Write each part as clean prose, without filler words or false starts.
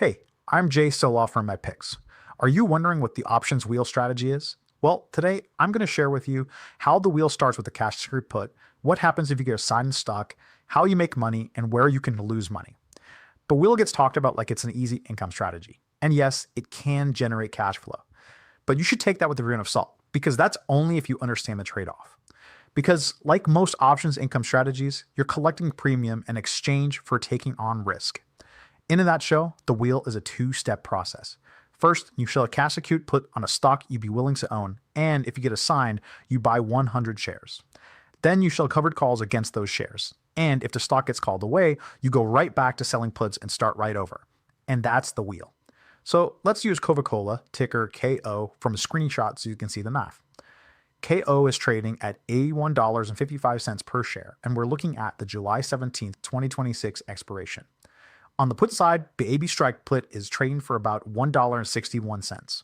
Hey, I'm Jay Soloff from my picks. Are you wondering what the options wheel strategy is? Well, today I'm going to share with you how the wheel starts with a cash secured put, what happens if you get assigned stock, how you make money, and where you can lose money. The wheel gets talked about like it's an easy income strategy. And yes, it can generate cash flow. But you should take that with a grain of salt because that's only if you understand the trade off. Because, like most options income strategies, you're collecting premium in exchange for taking on risk. In that show, the wheel is a two-step process. First, you sell a cash secured put on a stock you'd be willing to own, and if you get assigned, you buy 100 shares. Then you sell covered calls against those shares. And if the stock gets called away, you go right back to selling puts and start right over. And that's the wheel. So let's use Coca-Cola, ticker KO, from a screenshot so you can see the math. KO is trading at $81.55 per share, and we're looking at the July 17th, 2026 expiration. On the put side, the AB strike put is trading for about $1.61.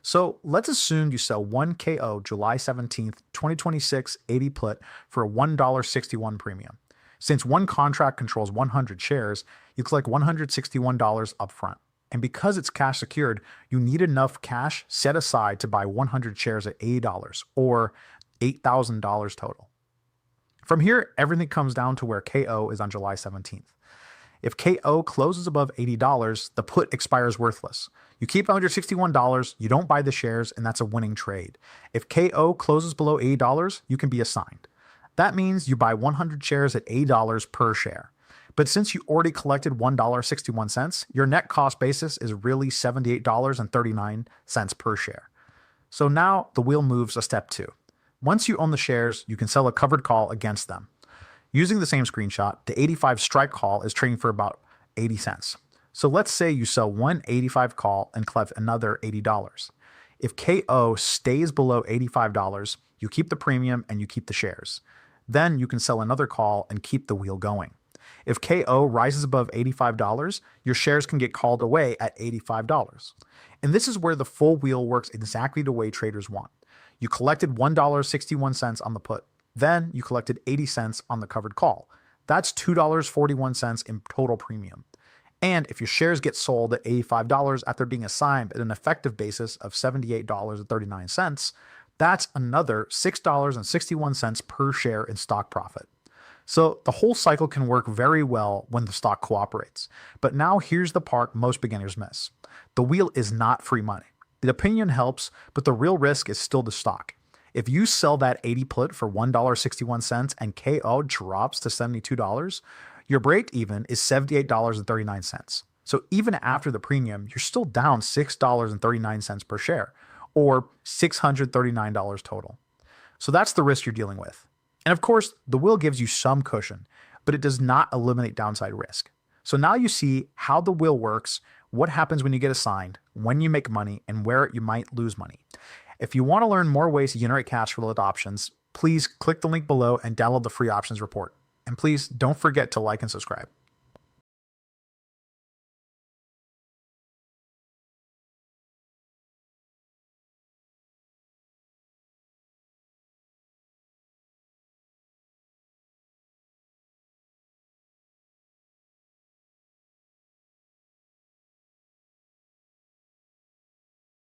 So let's assume you sell one KO July 17th, 2026 80 put for a $1.61 premium. Since one contract controls 100 shares, you collect $161 upfront. And because it's cash secured, you need enough cash set aside to buy 100 shares at $80 or $8,000 total. From here, everything comes down to where KO is on July 17th. If KO closes above $80, the put expires worthless. You keep $161, you don't buy the shares, and that's a winning trade. If KO closes below $80, you can be assigned. That means you buy 100 shares at $8 per share. But since you already collected $1.61, your net cost basis is really $78.39 per share. So now the wheel moves a step two. Once you own the shares, you can sell a covered call against them. Using the same screenshot, the 85 strike call is trading for about 80 cents. So let's say you sell one 85 call and collect another $80. If KO stays below $85, you keep the premium and you keep the shares. Then you can sell another call and keep the wheel going. If KO rises above $85, your shares can get called away at $85. And this is where the full wheel works exactly the way traders want. You collected $1.61 on the put. Then you collected 80 cents on the covered call. That's $2.41 in total premium. And if your shares get sold at $85 after being assigned at an effective basis of $78.39, that's another $6.61 per share in stock profit. So the whole cycle can work very well when the stock cooperates. But now here's the part most beginners miss. The wheel is not free money. The opinion helps, but the real risk is still the stock. If you sell that 80 put for $1.61 and KO drops to $72, your break even is $78.39. So even after the premium, you're still down $6.39 per share, or $639 total. So that's the risk you're dealing with. And of course, the wheel gives you some cushion, but it does not eliminate downside risk. So now you see how the wheel works, what happens when you get assigned, when you make money, and where you might lose money. If you want to learn more ways to generate cash flow with options, please click the link below and download the free options report. And please don't forget to like and subscribe.